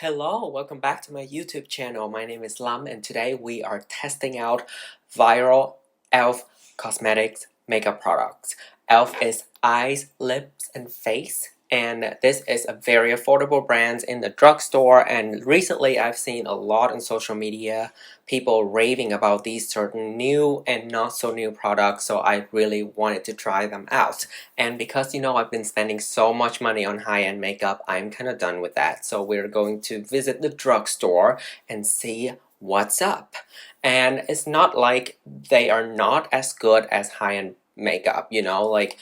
Hello, welcome back to my YouTube channel. My name is Lam and today we are testing out viral e.l.f. cosmetics makeup products. e.l.f. is eyes, lips, and face, and this is a very affordable brand in the drugstore, and recently I've seen a lot on social media people raving about these certain new and not so new products, so I really wanted to try them out. And because I've been spending so much money on high-end makeup, I'm kind of done with that. So we're going to visit the drugstore and see what's up. And it's not like they are not as good as high-end makeup, like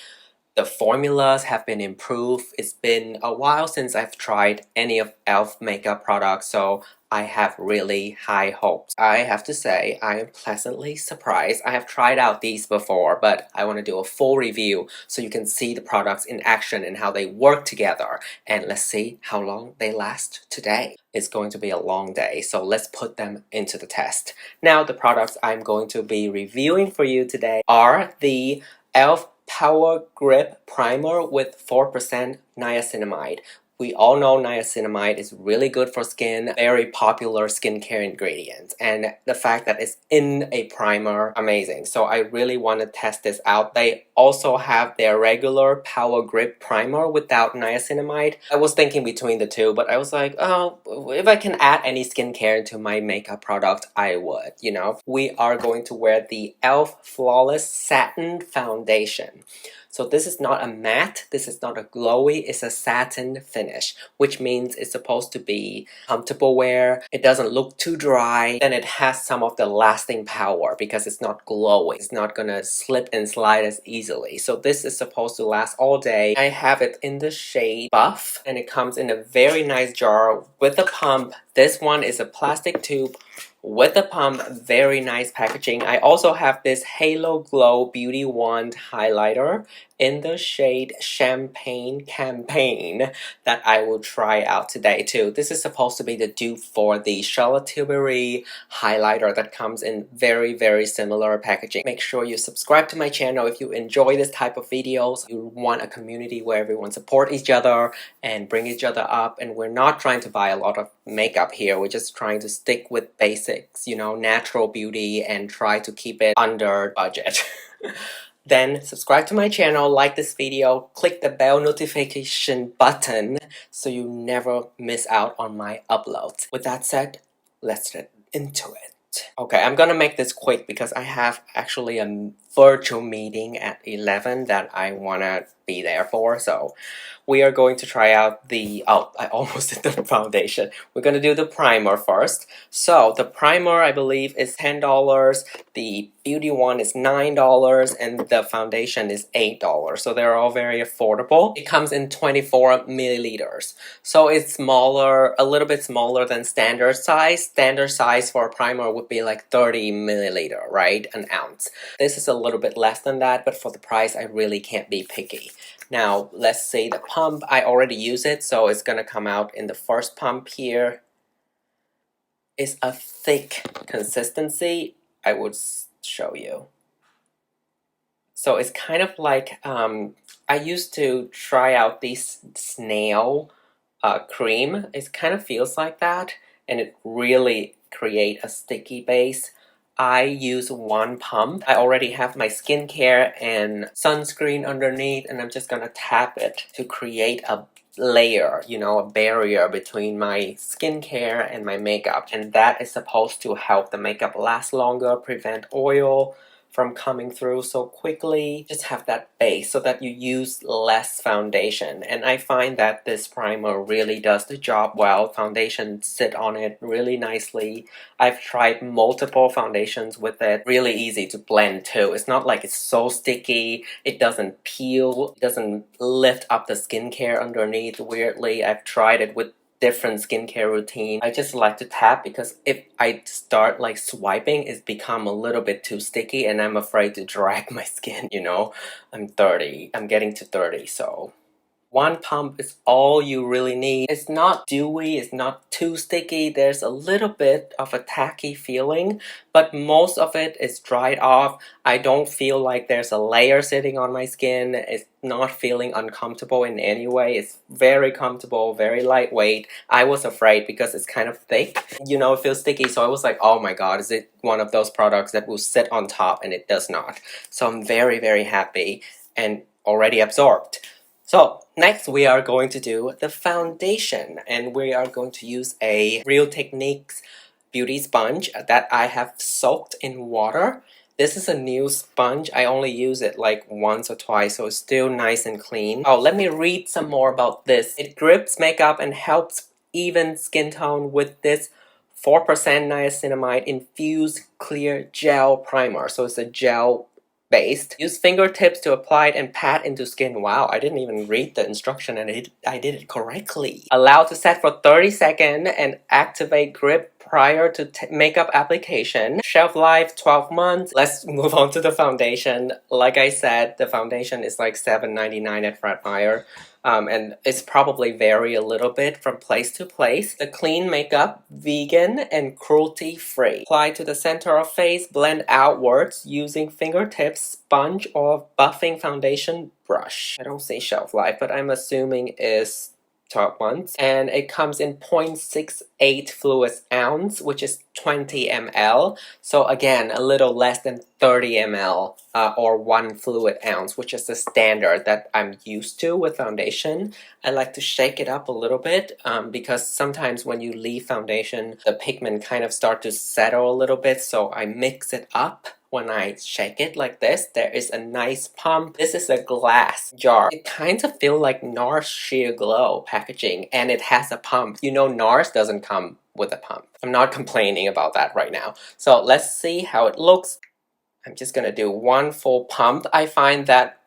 the formulas have been improved. It's been a while since I've tried any of e.l.f. makeup products, so I have really high hopes. I have to say, I am pleasantly surprised. I have tried out these before, but I want to do a full review so you can see the products in action and how they work together. And let's see how long they last today. It's going to be a long day, so let's put them into the test. Now, the products I'm going to be reviewing for you today are the e.l.f. Power Grip Primer with 4% niacinamide. We all know niacinamide is really good for skin, very popular skincare ingredient, and the fact that it's in a primer, amazing. So I really want to test this out. They also have their regular Power Grip Primer without niacinamide. I was thinking between the two, but I was like, oh, if I can add any skincare into my makeup product, I would, We are going to wear the e.l.f. Flawless Satin Foundation. So this is not a matte, this is not a glowy, it's a satin finish, which means it's supposed to be comfortable wear, it doesn't look too dry, and it has some of the lasting power because it's not glowy. It's not gonna slip and slide as easily. So this is supposed to last all day. I have it in the shade Buff, and it comes in a very nice jar with a pump. This one is a plastic tube with the pump, very nice packaging. I also have this Halo Glow Beauty Wand highlighter in the shade Champagne Campaign that I will try out today too. This is supposed to be the dupe for the Charlotte Tilbury highlighter that comes in very, very similar packaging. Make sure you subscribe to my channel if you enjoy this type of videos. You want a community where everyone support each other and bring each other up, and we're not trying to buy a lot of makeup here. We're just trying to stick with basics, natural beauty, and try to keep it under budget. Then subscribe to my channel, like this video, click the bell notification button so you never miss out on my uploads. With that said, let's get into it. Okay, I'm gonna make this quick because I have actually a virtual meeting at 11 that I wanna be there for, so we are going to try out the, oh, I almost did the foundation. We're gonna do the primer first. So the primer, I believe, is $10, the beauty one is $9, and the foundation is $8. So they're all very affordable. It comes in 24 milliliters. So it's smaller, a little bit smaller than standard size. Standard size for a primer would be like 30 milliliter, right? An ounce. This is a little bit less than that, but for the price, I really can't be picky. Now, let's see the pump. I already use it, so it's gonna come out in the first pump here. It's a thick consistency. I would show you. So it's kind of like, I used to try out this snail cream. It kind of feels like that, and it really creates a sticky base. I use one pump. I already have my skincare and sunscreen underneath, and I'm just gonna tap it to create a layer, a barrier between my skincare and my makeup. And that is supposed to help the makeup last longer, prevent oil from coming through so quickly. Just have that base so that you use less foundation. And I find that this primer really does the job well. Foundation sit on it really nicely. I've tried multiple foundations with it. Really easy to blend too. It's not like it's so sticky. It doesn't peel. It doesn't lift up the skincare underneath weirdly. I've tried it with different skincare routine. I just like to tap because if I start like swiping, it's become a little bit too sticky and I'm afraid to drag my skin, I'm 30. I'm getting to 30, so One pump is all you really need. It's not dewy, it's not too sticky, there's a little bit of a tacky feeling, but most of it is dried off. I don't feel like there's a layer sitting on my skin. It's not feeling uncomfortable in any way. It's very comfortable, very lightweight. I was afraid because it's kind of thick. You know, it feels sticky, so I was like, oh my god, is it one of those products that will sit on top? And it does not. So I'm very, very happy and already absorbed. So next we are going to do the foundation, and we are going to use a Real Techniques beauty sponge that I have soaked in water. This is a new sponge. I only use it like once or twice, so it's still nice and clean. Oh, let me read some more about this. It grips makeup and helps even skin tone with this 4% niacinamide infused clear gel primer. So it's a gel based. Use fingertips to apply it and pat into skin. Wow, I didn't even read the instruction and I did it correctly. Allow to set for 30 seconds and activate grip prior to makeup application. Shelf life 12 months. Let's move on to the foundation. Like I said, the foundation is like $7.99 at Fred Meyer. And it's probably vary a little bit from place to place. The clean makeup, vegan and cruelty free. Apply to the center of face, blend outwards using fingertips, sponge or buffing foundation brush. I don't see shelf life, but I'm assuming is 12 months. And it comes in 0.68 fluid ounce, which is 20 ml. So again, a little less than 30 ml or 1 fluid ounce, which is the standard that I'm used to with foundation. I like to shake it up a little bit because sometimes when you leave foundation, the pigment kind of start to settle a little bit. So I mix it up. When I shake it like this, there is a nice pump. This is a glass jar. It kind of feels like NARS Sheer Glow packaging, and it has a pump. You know, NARS doesn't come with a pump. I'm not complaining about that right now. So let's see how it looks. I'm just gonna do one full pump. I find that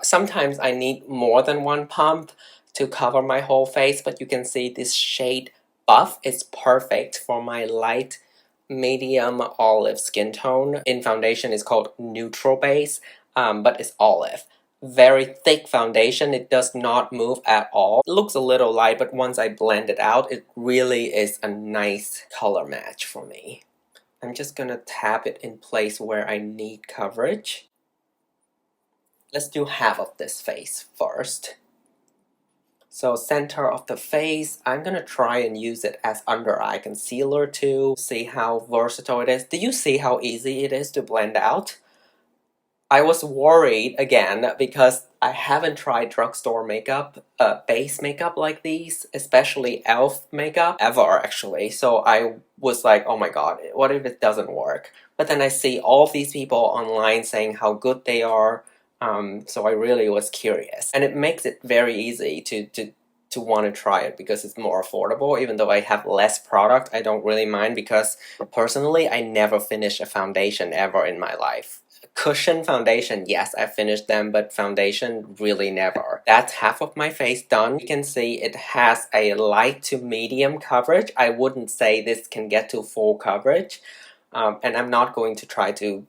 sometimes I need more than one pump to cover my whole face, but you can see this shade buff is perfect for my light medium olive skin tone. In foundation is called neutral base, but it's olive. Very thick foundation. It does not move at all. It looks a little light, but once I blend it out, it really is a nice color match for me. I'm just gonna tap it in place where I need coverage. Let's do half of this face first. So center of the face, I'm gonna try and use it as under eye concealer too. See how versatile it is. Do you see how easy it is to blend out? I was worried again because I haven't tried drugstore makeup, base makeup like these, especially e.l.f. makeup, ever actually. So I was like, oh my god, what if it doesn't work? But then I see all of these people online saying how good they are. So I really was curious, and it makes it very easy to want to try it because it's more affordable. Even though I have less product, I don't really mind because personally I never finish a foundation ever in my life. Cushion foundation, yes, I finished them, but foundation, really never. That's half of my face done. You can see it has a light to medium coverage. I wouldn't say this can get to full coverage, and I'm not going to try to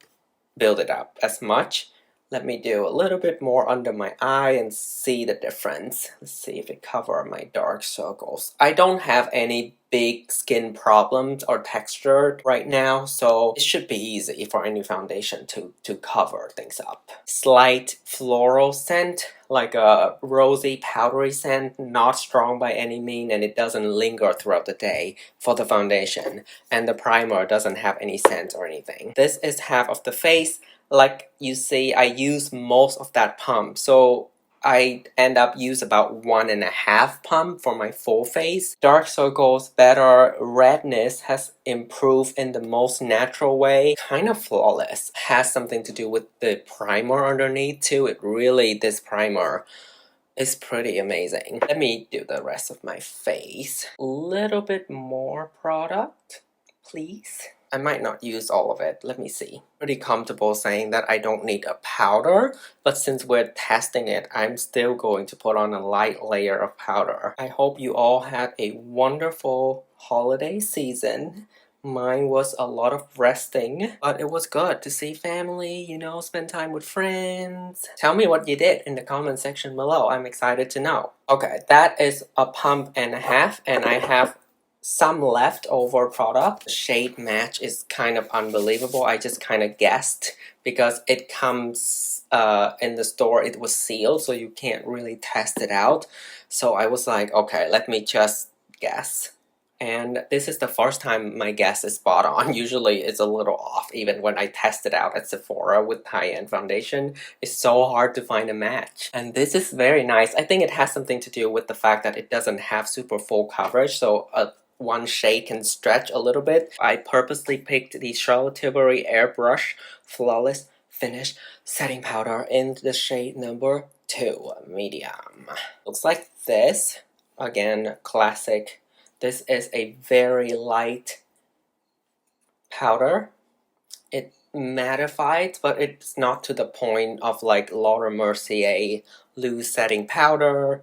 build it up as much. Let me do a little bit more under my eye and see the difference. Let's see if it covers my dark circles. I don't have any big skin problems or texture right now, so it should be easy for any foundation to cover things up. Slight floral scent, like a rosy powdery scent, not strong by any mean, and it doesn't linger throughout the day for the foundation. And the primer doesn't have any scent or anything. This is half of the face. Like you see, I use most of that pump, so I end up use about 1.5 pump for my full face. Dark circles better, redness has improved in the most natural way, kind of flawless. Has something to do with the primer underneath too. It really, this primer is pretty amazing. Let me do the rest of my face. A little bit more product, please. I might not use all of it. Let me see. Pretty comfortable saying that I don't need a powder, but since we're testing it, I'm still going to put on a light layer of powder. I hope you all had a wonderful holiday season. Mine was a lot of resting, but it was good to see family, you know, spend time with friends. Tell me what you did in the comment section below. I'm excited to know. Okay, that is a pump and a half, and I have some leftover product. The shade match is kind of unbelievable. I just kind of guessed because it comes in the store, it was sealed, so you can't really test it out. So I was like, okay, let me just guess. And this is the first time my guess is spot on. Usually it's a little off, even when I test it out at Sephora with high-end foundation. It's so hard to find a match. And this is very nice. I think it has something to do with the fact that it doesn't have super full coverage, so one shade can stretch a little bit. I purposely picked the Charlotte Tilbury Airbrush Flawless Finish Setting Powder in the shade number 2, medium. Looks like this. Again, classic. This is a very light powder. It mattified, but it's not to the point of like Laura Mercier loose setting powder,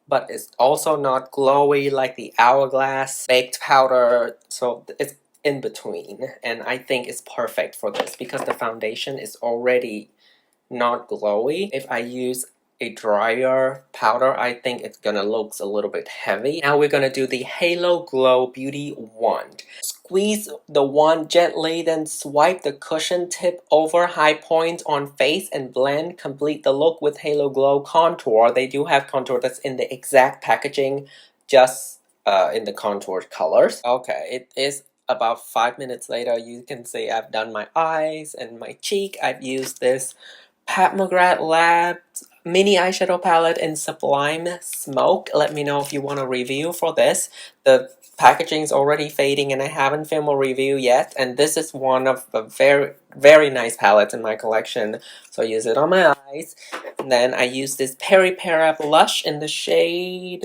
but it's also not glowy like the Hourglass baked powder, so it's in between, and I think it's perfect for this because the foundation is already not glowy. If I use a drier powder, I think it's gonna look a little bit heavy. Now we're gonna do the Halo Glow Beauty Wand. Squeeze the wand gently, then swipe the cushion tip over high point on face and blend. Complete the look with Halo Glow Contour. They do have contour that's in the exact packaging, just in the contour colors. Okay, it is about 5 minutes later. You can see I've done my eyes and my cheek. I've used this Pat McGrath Labs mini eyeshadow palette in Sublime Smoke. Let me know if you want a review for this. The packaging is already fading and I haven't filmed a review yet, and this is one of the very nice palettes in my collection, so I use it on my eyes. And then I use this Peri Para blush in the shade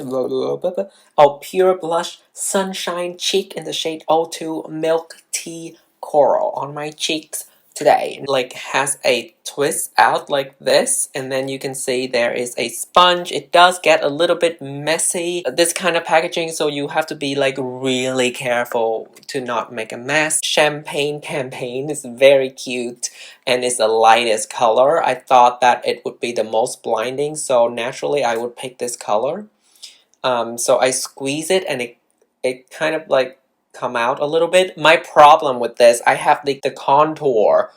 Pure Blush Sunshine Cheek in the shade 02 Milk Tea Coral on my cheeks today. Like has a twist out like this, and then you can see there is a sponge. It does get a little bit messy, this kind of packaging, so you have to be like really careful to not make a mess. Champagne Campaign is very cute and is the lightest color. I thought that it would be the most blinding, so naturally I would pick this color. So I squeeze it and it kind of like come out a little bit. My problem with this, I have the contour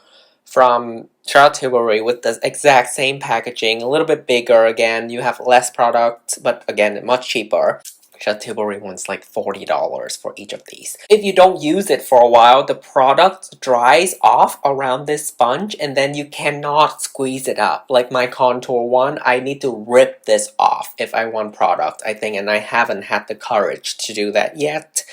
from Charlotte Tilbury with the exact same packaging, a little bit bigger again. You have less product, but again, much cheaper. Charlotte Tilbury one's like $40 for each of these. If you don't use it for a while, the product dries off around this sponge and then you cannot squeeze it up. Like my contour one, I need to rip this off if I want product, I think, and I haven't had the courage to do that yet.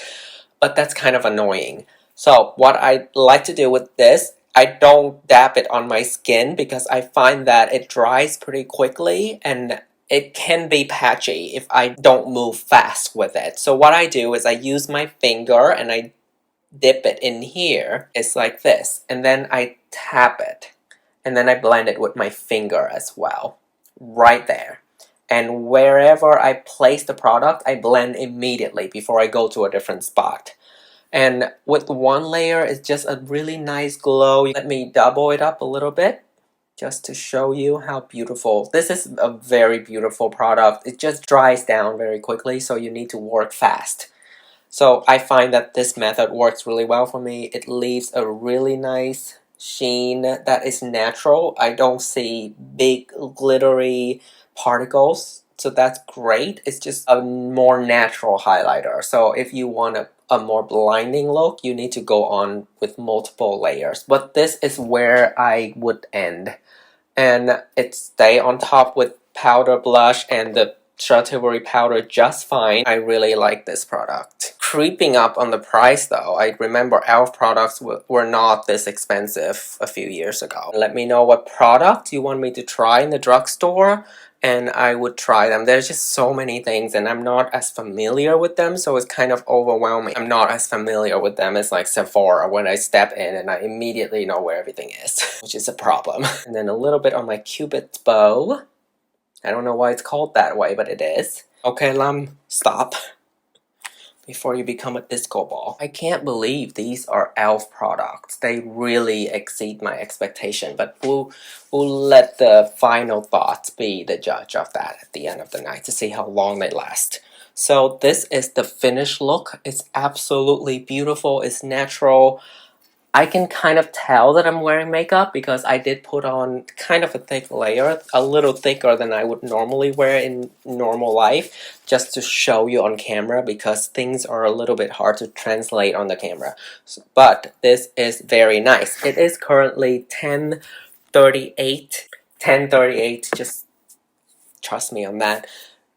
But that's kind of annoying. So what I like to do with this, I don't dab it on my skin because I find that it dries pretty quickly and it can be patchy if I don't move fast with it. So what I do is I use my finger and I dip it in here. It's like this. And then I tap it. And then I blend it with my finger as well. Right there. And wherever I place the product, I blend immediately before I go to a different spot. And with one layer, it's just a really nice glow. Let me double it up a little bit just to show you how beautiful. This is a very beautiful product. It just dries down very quickly, so you need to work fast. So I find that this method works really well for me. It leaves a really nice sheen that is natural. I don't see big glittery particles, so that's great. It's just a more natural highlighter. So if you want a more blinding look, you need to go on with multiple layers. But this is where I would end. And it stay on top with powder blush and the Charlotte Tilbury powder just fine. I really like this product. Creeping up on the price though, I remember e.l.f. products were not this expensive a few years ago. Let me know what product you want me to try in the drugstore and I would try them. There's just so many things and I'm not as familiar with them, so it's kind of overwhelming. I'm not as familiar with them as like Sephora when I step in and I immediately know where everything is, which is a problem. And then a little bit on my Cupid's bow. I don't know why it's called that way, but it is. Okay, Lam, stop. before you become a disco ball. I can't believe these are e.l.f. products. They really exceed my expectation, but we'll let the final thoughts be the judge of that at the end of the night to see how long they last. So this is the finished look. It's absolutely beautiful. It's natural. I can kind of tell that I'm wearing makeup because I did put on kind of a thick layer, a little thicker than I would normally wear in normal life, just to show you on camera because things are a little bit hard to translate on the camera. But this is very nice. It is currently 10:38. 10:38, just trust me on that.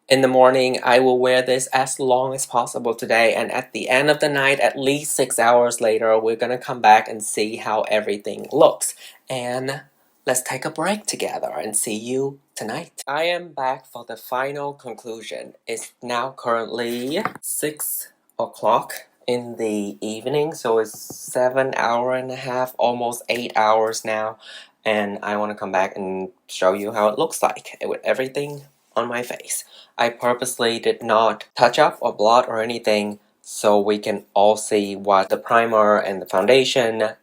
In the morning, I will wear this as long as possible today, and at the end of the night, at least 6 hours later, we're gonna come back and see how everything looks. And let's take a break together and see you tonight. I am back for the final conclusion. It's now currently 6 o'clock in the evening, so it's 7 hour and a half, almost 8 hours now, and I want to come back and show you how it looks like with everything on my face. I purposely did not touch up or blot or anything so we can all see what the primer and the foundation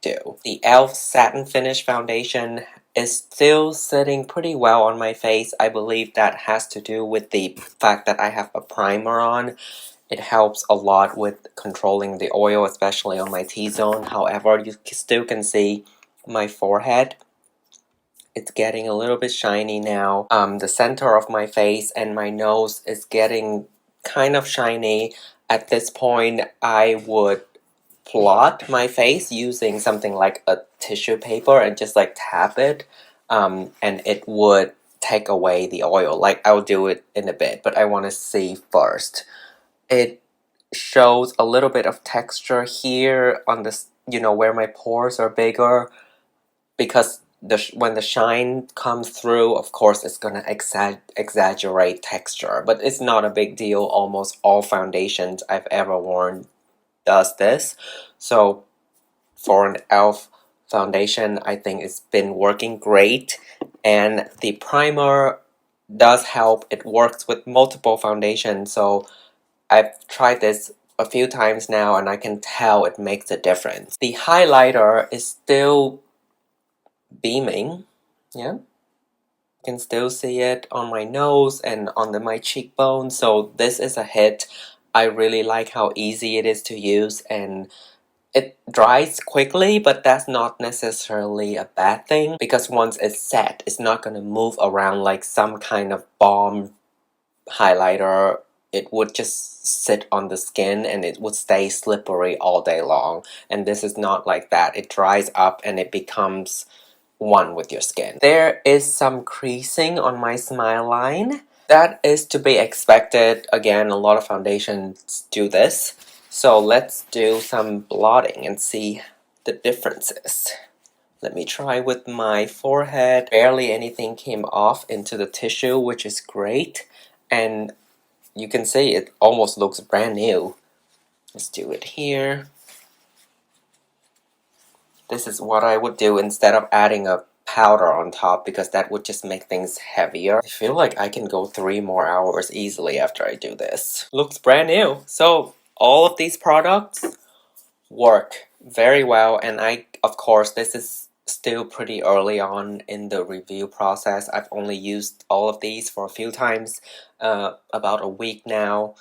do. The e.l.f. Satin Finish Foundation is still sitting pretty well on my face. I believe that has to do with the fact that I have a primer on. It helps a lot with controlling the oil, especially on my T-zone. However, you still can see my forehead. It's getting a little bit shiny now. The center of my face and my nose is getting kind of shiny. At this point, I would plot my face using something like a tissue paper and just like tap it, and it would take away the oil. Like, I'll do it in a bit, but I want to see first. It shows a little bit of texture here on this, where my pores are bigger, because when the shine comes through, of course, it's gonna exaggerate texture, but it's not a big deal. Almost all foundations I've ever worn does this. So for an e.l.f. foundation, I think it's been working great, and the primer does help. It works with multiple foundations, so I've tried this a few times now and I can tell it makes a difference. The highlighter is still beaming, yeah. You can still see it on my nose and on my cheekbone, so this is a hit. I really like how easy it is to use, and it dries quickly, but that's not necessarily a bad thing because once it's set, it's not going to move around like some kind of balm highlighter. It would just sit on the skin and it would stay slippery all day long, and this is not like that. It dries up and it becomes one with your skin. There is some creasing on my smile line. That is to be expected. Again, a lot of foundations do this. So let's do some blotting and see the differences. Let me try with my forehead. Barely anything came off into the tissue, which is great. And you can see it almost looks brand new. Let's do it here. This is what I would do instead of adding a powder on top, because that would just make things heavier. I feel like I can go 3 more hours easily after I do this. Looks brand new. So all of these products work very well, and of course, this is still pretty early on in the review process. I've only used all of these for a few times, about a week now.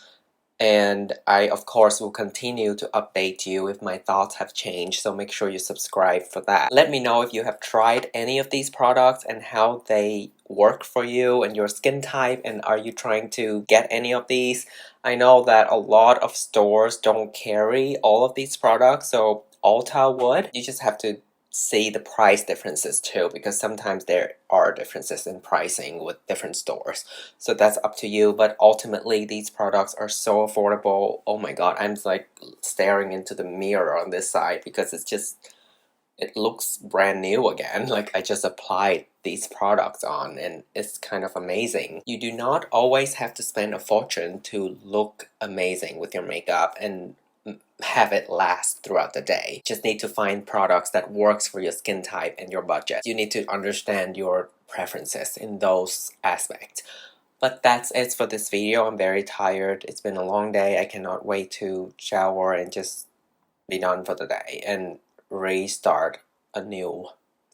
And I, of course, will continue to update you if my thoughts have changed, so make sure you subscribe for that. Let me know if you have tried any of these products and how they work for you and your skin type, and are you trying to get any of these. I know that a lot of stores don't carry all of these products, so Ulta would. You just have to see the price differences too, because sometimes there are differences in pricing with different stores. So that's up to you, but ultimately these products are so affordable. Oh my god, I'm like staring into the mirror on this side because it looks brand new again. Like, I just applied these products on and it's kind of amazing. You do not always have to spend a fortune to look amazing with your makeup and have it last throughout the day. Just need to find products that works for your skin type and your budget. You need to understand your preferences in those aspects. But that's it for this video. I'm very tired. It's been a long day. I cannot wait to shower and just be done for the day and restart anew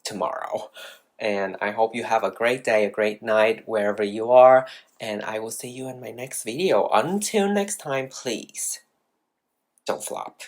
tomorrow. And I hope you have a great day, a great night, wherever you are. And I will see you in my next video. Until next time, please don't flop.